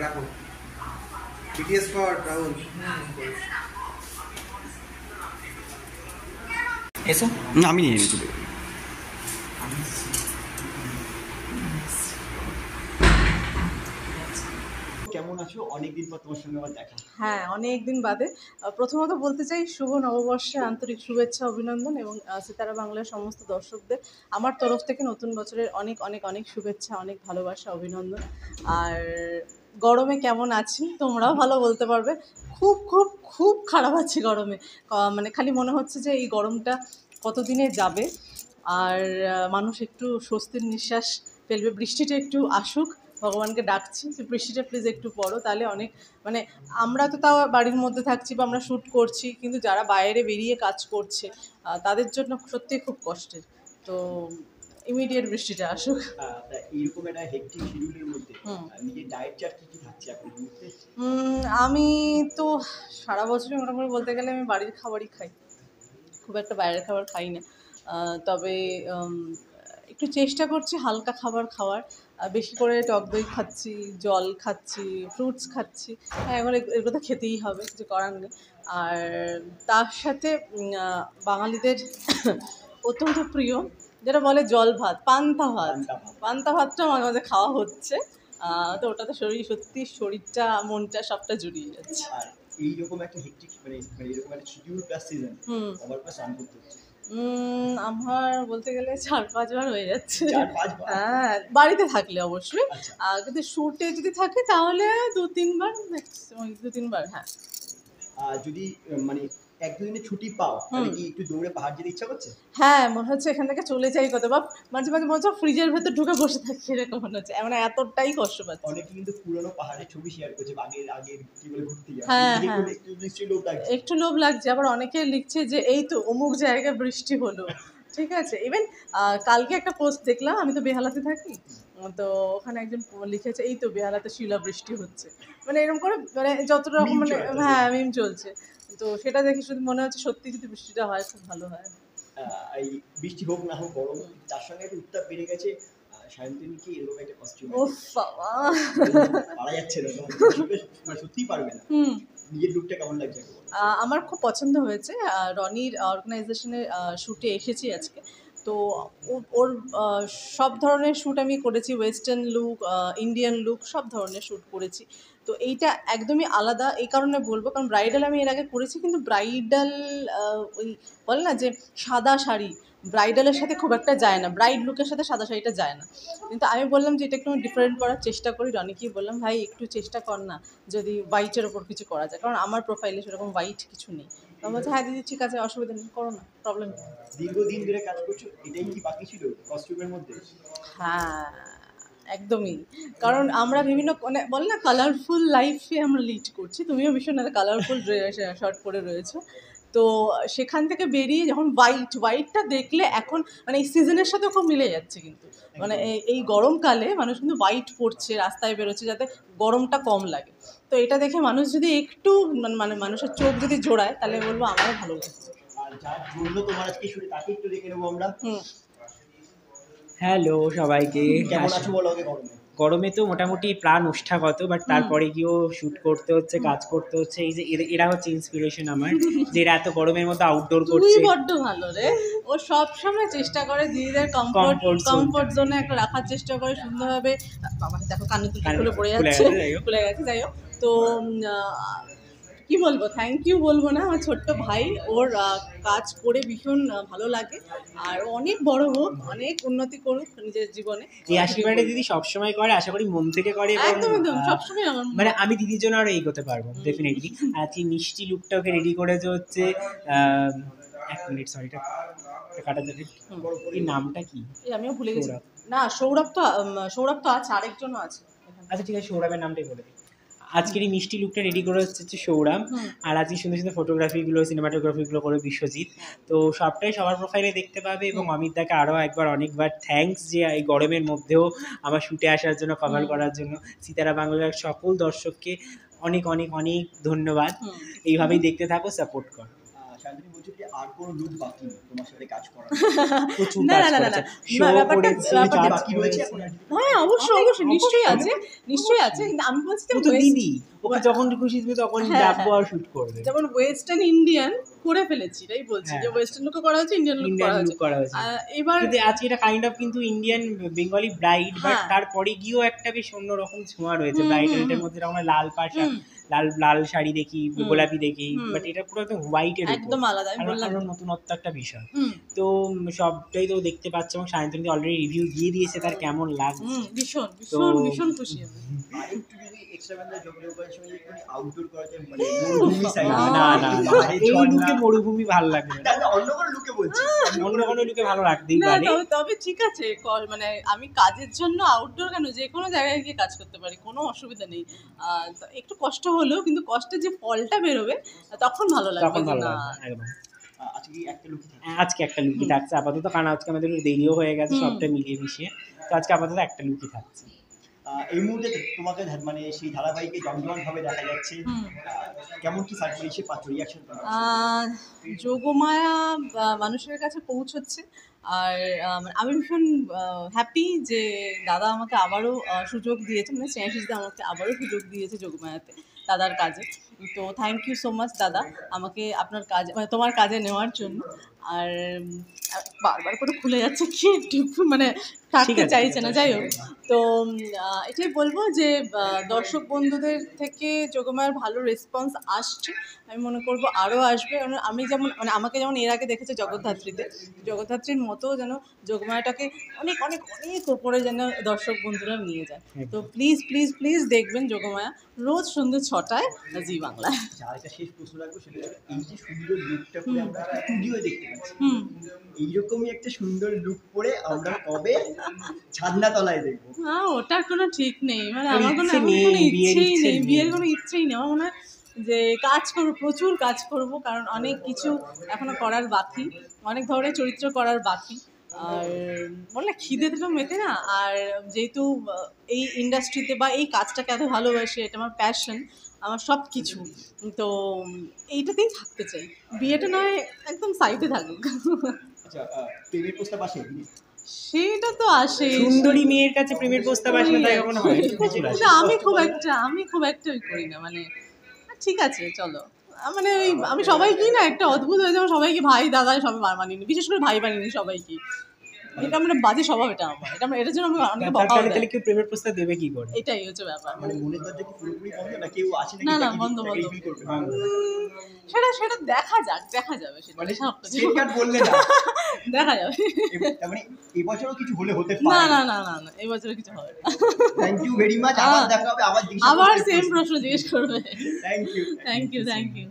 রাখো BTS কর রাহুল এসো আমি নিয়ে নিচ্ছি। কেমন আছো? অনেকদিন পর তোমার সঙ্গে আবার দেখা। হ্যাঁ, অনেকদিন বাদে। প্রথমত বলতে চাই শুভ নববর্ষে আন্তরিক শুভেচ্ছা অভিনন্দন এবং সিতারা বাংলার সমস্ত দর্শকদের আমার তরফ থেকে নতুন বছরের অনেক অনেক অনেক শুভেচ্ছা, অনেক ভালোবাসা, অভিনন্দন। আর গরমে কেমন আছি তোমরাও ভালো বলতে পারবে। খুব খুব খুব খারাপ আছি গরমে। মানে খালি মনে হচ্ছে যে এই গরমটা কতদিনে যাবে আর মানুষ একটু স্বস্তির নিঃশ্বাস ফেলবে। বৃষ্টিটা একটু আসুক, ভগবানকে ডাকছি যে বৃষ্টিটা প্লিজ একটু পড়ো, তাহলে অনেক মানে আমরা তো তাও বাড়ির মধ্যে থাকছি বা আমরা শ্যুট করছি, কিন্তু যারা বাইরে বেরিয়ে কাজ করছে তাদের জন্য সত্যিই খুব কষ্টের। তো ইমিডিয়েট বৃষ্টিটা আসুক। এইরকম একটা হেক্টিক শিডিউলের মধ্যে নিজের ডায়েট চার্ট কি থাকছে এখন? আমি তো সারা বছরই মোটামুটি বলতে গেলে আমি বাড়ির খাবারই খাই, খুব একটা বাইরের খাবার খাই না। তবে একটু চেষ্টা করছি হালকা খাবার খাওয়ার, বেশি করে টক দই খাচ্ছি, জল খাচ্ছি, ফ্রুটস খাচ্ছি। হ্যাঁ, এবার এগুলো তো খেতেই হবে, কিছু করার নেই। আর তার সাথে বাঙালিদের অত্যন্ত প্রিয় যেটা বলে জল ভাত, পান্তা ভাত। পান্তা ভাতটাও মাঝে মাঝে খাওয়া হচ্ছে। তো ওটাতে সত্যি শরীরটা মনটা সবটা জুড়িয়ে যাচ্ছে। এইরকম একটা হেক্টিক মানে এরকম একটা শিডিউল প্লাস সিজন আমার প্লাস রান করতে হচ্ছে। আমার বলতে গেলে 4-5 বার হয়ে যাচ্ছে। হ্যাঁ, বাড়িতে থাকলে অবশ্যই। কিন্তু শ্যুটে যদি থাকে তাহলে 2-3 বার, ম্যাক্সিমাম 2-3 বার। হ্যাঁ, যদি মানে 1-2 দিনের ছুটি পাও তাহলে কি একটু দৌড়ে পাহাড় যেতে ইচ্ছা করছে? হ্যাঁ, মনে হচ্ছে এখান থেকে চলে যাই কত, বা মাঝে মাঝে মনে হচ্ছে ফ্রিজের ভেতর ঢুকে বসে থাকি, এরকম মনে হচ্ছে। মানে এতটাই কষ্ট পাচ্ছি। অনেকে কিন্তু পুরনো পাহাড়ের ছবি শেয়ার করছে আগের কি বলে ঘুরতে যাওয়া। হ্যাঁ, একটু লোভ লাগছে। আবার অনেকে লিখছে যে এই তো অমুক জায়গায় বৃষ্টি হলো। ঠিক আছে, ইভেন কালকে একটা পোস্ট দেখলাম, আমি তো বেহালাতে থাকি, তো ওখানে একজন লিখেছে এই তো বেহালাতে শিলাবৃষ্টি হচ্ছে। মানে এরকম করে মানে যত রকম মানে হ্যাঁ মিম চলছে। তো সেটা দেখে শুধু মনে হচ্ছে সত্যি যদি বৃষ্টিটা হয় খুব ভালো হয়। এই বৃষ্টি হোক না হোক গরম, তার সঙ্গে একটা উত্তাপ বেড়ে গেছে। সায়ন্তনী কি এরকম একটা কস্টিউম ওফ বাবা, পারা যাচ্ছে না, সত্যিই পারবে না। নিজের লুকটা কেমন লাগছে? আমার খুব পছন্দ হয়েছে। রনির অর্গানাইজেশনের শ্যুটে এসেছি আজকে। তো ওর সব ধরনের শ্যুট আমি করেছি, ওয়েস্টার্ন লুক, ইন্ডিয়ান লুক, সব ধরনের শ্যুট করেছি। তো এইটা একদমই আলাদা এই কারণে বলবো, কারণ ব্রাইডাল আমি এর আগে করেছি, কিন্তু ব্রাইডাল ওই বলে না যে সাদা শাড়ি ব্রাইডালের সাথে খুব একটা যায় না, ব্রাইড লুকের সাথে সাদা শাড়িটা যায় না। কিন্তু আমি বললাম যে এটা একটু ডিফারেন্ট করার চেষ্টা করি। রনিকেই বললাম ভাই একটু চেষ্টা কর না যদি হোয়াইটের ওপর কিছু করা যায়, কারণ আমার প্রোফাইলে সেরকম হোয়াইট কিছু নেই। আমি বলছি হ্যাঁ দিদি ঠিক আছে, অসুবিধা নেই, করো না, প্রবলেম নেই। দীর্ঘদিন ধরে কাজ করছো, এটাই কি বাকি ছিল কস্টিউমের মধ্যে? হ্যাঁ, একদমই। কারণ আমরা বিভিন্ন মানে বল না কালারফুল লাইফে আমরা লিড করছি, তুমিও ভীষণ একটা কালারফুল শার্ট পরে রয়েছো। তো সেখান থেকে বেরিয়ে যখন হোয়াইটটা দেখলে এখন মানে এই সিজনের সাথে খুব মিলে যাচ্ছে, কিন্তু মানে এই গরমকালে মানুষ কিন্তু হোয়াইট পরছে, রাস্তায় বেরোচ্ছে যাতে গরমটা কম লাগে। তো এটা দেখে মানুষ যদি একটু মানে মানুষের চোখ যদি জোড়ায় তাহলে বলবো আমারও ভালো লাগছে। আর যার জন্য তোমার আজকে শুরু তাকে একটু দেখে নেবো আমরা। হ্যালো সবাইকে। কেমন আছো বলো আগে? গরমে তো মোটামুটি প্রাণ ওষ্ঠাগত, বাট তারপরে গিয়েও শ্যুট করতে হচ্ছে, কাজ করতে হচ্ছে। এই যে এরা হচ্ছে ইন্সপিরেশন আমার, যে এরা এত গরমের মধ্যে আউটডোর করছে। তুই বড্ড ভালো রে, ও সব সময় চেষ্টা করে দিদিদের কমফোর্ট জোনে একটা রাখার চেষ্টা করে সুন্দরভাবে। বাবা দেখো কানে তো খুলে পড়ে যাচ্ছে, খুলে গেছে, যাই হোক। তো কি বলবো, থ্যাংক ইউ বলবো না, আমার ছোট্ট ভাই ওর কাজ করে ভীষণ ভালো লাগে। আর অনেক বড় হোক, অনেক উন্নতি করুক নিজের জীবনে। এই আশীর্বাদটা দিদি সবসময় করে, আশা করি মন থেকে করে। একদম সবসময় আমার মানে আমি দিদির জন্য আরো এগোতে পারবো ডেফিনেটলি। আর কি মিষ্টি লুকটা ওকে রেডি করেছে হচ্ছে 1 মিনিট, সরি কাটা যাবে, এই নামটা কি? আমিও ভুলে গেছি। না সৌরভ তো আছে, আরেকজনও আছে। আচ্ছা ঠিক আছে, সৌরভের নামটাই বলে দিই। আজকের এই মিষ্টি লুকটা রেডি করে হচ্ছে সৌরভ, আর আজকে সুন্দর সুন্দর ফটোগ্রাফিগুলো সিনেমাটোগ্রাফিগুলো করে বিশ্বজিৎ। তো সবটাই সবার প্রোফাইলে দেখতে পাবে। এবং অমিতদাকে আরও অনেকবার থ্যাঙ্কস যে এই গরমের মধ্যেও আমার শুটে আসার জন্য, কভার করার জন্য। সিতারা বাংলার সকল দর্শককে অনেক অনেক অনেক ধন্যবাদ। এইভাবেই দেখতে থাকো, সাপোর্ট করো। শান্তনু বলছো কি আর কোনো লুক বাকি নেই তোমার সাথে কাজ করার? প্রচুর না, কাজ না, না, না, করেছে, না, শো ব্যাপারটা- করেছে, ব্যাপারটা কাজ বাকি রয়েছে করেছে। এখন আর? হ্যাঁ, অবশ্যই নিশ্চয়ই আছে, নিশ্চয়ই আছে। কিন্তু আমি বলছি যে ও তো West- দিদি, ওকে যখন খুশি দিবে তখন হ্যাঁ, ডাকবো হ্যাঁ। আর শুট করবে। যেমন ওয়েস্টার্ন ইন্ডিয়ান করে ফেলেছি, তাই বলছি হ্যাঁ। যে ওয়েস্টার্ন লুকও করা হয়েছে, ইন্ডিয়ান লুক ইন্ডিয়ান করা লুক হয়েছে। করা হয়েছে। এবার কিন্তু আজকে এটা কাইন্ড অফ কিন্তু ইন্ডিয়ান বেঙ্গলি ব্রাইড, বাট হ্যাঁ। তারপরে গিয়েও একটা বেশ অন্যরকম ছোঁয়া রয়েছে। হুম, ব্রাইডালটার হুম, মধ্যে আমরা লাল পাশা, হুম। লাল শাড়ি দেখি, গোলাপি দেখি, হুম। বাট এটা পুরো একদম হোয়াইটের একদম আলাদা, আমি বললাম। আরো নতুনত্ব একটা বিষয়। হুম, তো সবটাই তো দেখতে পাচ্ছ, এবং সায়ন্তনী অলরেডি রিভিউ দিয়ে দিয়েছে তার কেমন লাগছে। ভীষণ তো- ভীষণ ভীষণ খুশি আমি। আর একটু যদি এক্সট্রা ব্যান্ডে যোগাযোগ করার সময় একটু আউটডোর করা যায়, মানে মরুভূমি সাইড। না না না, এই লুকে মরুভূমি ভালো লাগবে না। না, অন্য কোনো লুকে বলছি। অন্য কোনো লুকে ভালো লাগতেই না, পারে। তবে ঠিক আছে, মানে আমি কাজের জন্য আউটডোর কেন, যে কোনো জায়গায় গিয়ে কাজ করতে পারি, কোনো অসুবিধা নেই। তো একটু কষ্ট হলেও কিন্তু কষ্টের যে ফলটা বেরোবে তখন ভালো লাগবে তখন যে ভালো না। লাগবে একদম। আজকে কি একটা লুকে থাকে? আজকে একটা লুকি থাকছে আপাতত, কারণ আজকে আমাদের একটু দেরিও হয়ে গেছে সবটা মিলিয়ে মিশিয়ে। তো আজকে আপাতত একটা লুকি থাকছে। এই মুহূর্তে তোমাকে মানে সেই ধারাবাহিকে জমজমাট ভাবে দেখা যাচ্ছে। কেমন কি সার্কুলেশন পাচ্ছ, রিয়াকশন? যোগমায়া মানুষের কাছে পৌঁছচ্ছে। আর আমি ভীষণ হ্যাপি যে দাদা আমাকে আবারও সুযোগ দিয়েছে, মানে স্নেহাশিসদা আমাকে আবারও সুযোগ দিয়েছে যোগমায়াতে দাদার কাজে। তো থ্যাংক ইউ সো মাচ দাদা, আমাকে আপনার কাজ, মানে তোমার কাজে নেওয়ার জন্য। আর বারবার করে খুলে যাচ্ছে কি মানে থাকতে চাইছে না, যাই হোক। তো এটাই বলবো যে দর্শক বন্ধুদের থেকে যোগমায়ার ভালো রেসপন্স আসছে, আমি মনে করবো আরও আসবে। কারণ আমি যেমন, মানে আমাকে যেমন এর আগে দেখেছে জগদ্ধাত্রীতে, জগদ্ধাত্রীর মতো যেন যোগমায়াটাকে অনেক অনেক অনেক ওপরে যেন দর্শক বন্ধুরা নিয়ে যায়। তো প্লিজ প্লিজ প্লিজ দেখবেন যোগমায়া রোজ সন্ধ্যে 6টায় জি বাংলায়। আরেকটা শেষ প্রশ্ন রাখবো, সেটা হচ্ছে এই যে সুন্দর লুকটা পরে আমরা স্টুডিও দেখতে পাচ্ছি, এইরকমই একটা সুন্দর লুক পরে আমরা কবে ছাদনা তলায় দেখবো? হ্যাঁ, ওটার কোনো ঠিক নেই, মানে আর আমার কোনো ইচ্ছে এমন নেই, কোনো বিয়ের ইচ্ছেই ইচ্ছে নেই, নেই। বিয়ের কোনো ইচ্ছেই নেই। আমার মনে হয় যে কাজ করবো, প্রচুর কাজ করব, কারণ অনেক কিছু এখনো করার বাকি, অনেক ধরনের চরিত্র করার বাকি। আর বললে খিদে তো মেতে না। আর যেহেতু এই ইন্ডাস্ট্রিতে বা এই কাজটাকে এত ভালোবাসি, এটা আমার প্যাশন, আমার সব কিছু, তো এইটাতেই থাকতে চাই। বিয়েটা নয় একদম সাইডে থাকুক। আচ্ছা, প্রেমের প্রস্তাব আসে? সেটা তো আসে, সুন্দরী মেয়ের কাছে প্রেমের প্রস্তাব আসে না, তাই কখনো হয়? প্রচুর আসে। কিন্তু আমি খুব একটা ওই করি না, মানে ঠিক আছে চলো, মানে ওই আমি সবাইকেই না একটা অদ্ভুত হয়ে যাবো, সবাইকে ভাই দাদা সবাই মানিয়ে নি, বিশেষ করে ভাই বানিয়ে নি সবাইকে। এটা মানে বাজে স্বভাব, এটা আমার, এটার জন্য আমি অনেকে বকাও তাহলে দেয়। কেউ প্রেমের প্রস্তাব দেবে কি করে? এটাই হচ্ছে ব্যাপার। মানে মনের দরজা কি পুরোপুরি বন্ধ, না কেউ আছে নাকি না, তাকে বন্ধ, তাকে বন্ধ। feel করবে? সেটা দেখা যাবে সেটা, মানে সবটা স্টেট কার্ড বললে না, দেখা যাবে। তার মানে এবছরও কিছু হতে না পারে। না না না না, এই বছরে কিছু হবে না। Thank you very much. আবার দেখা হবে, আবার জিজ্ঞাসা আবার করতে সেম প্রশ্ন। প্রশ্ন জিজ্ঞেস করবে। Thank you. Thank you.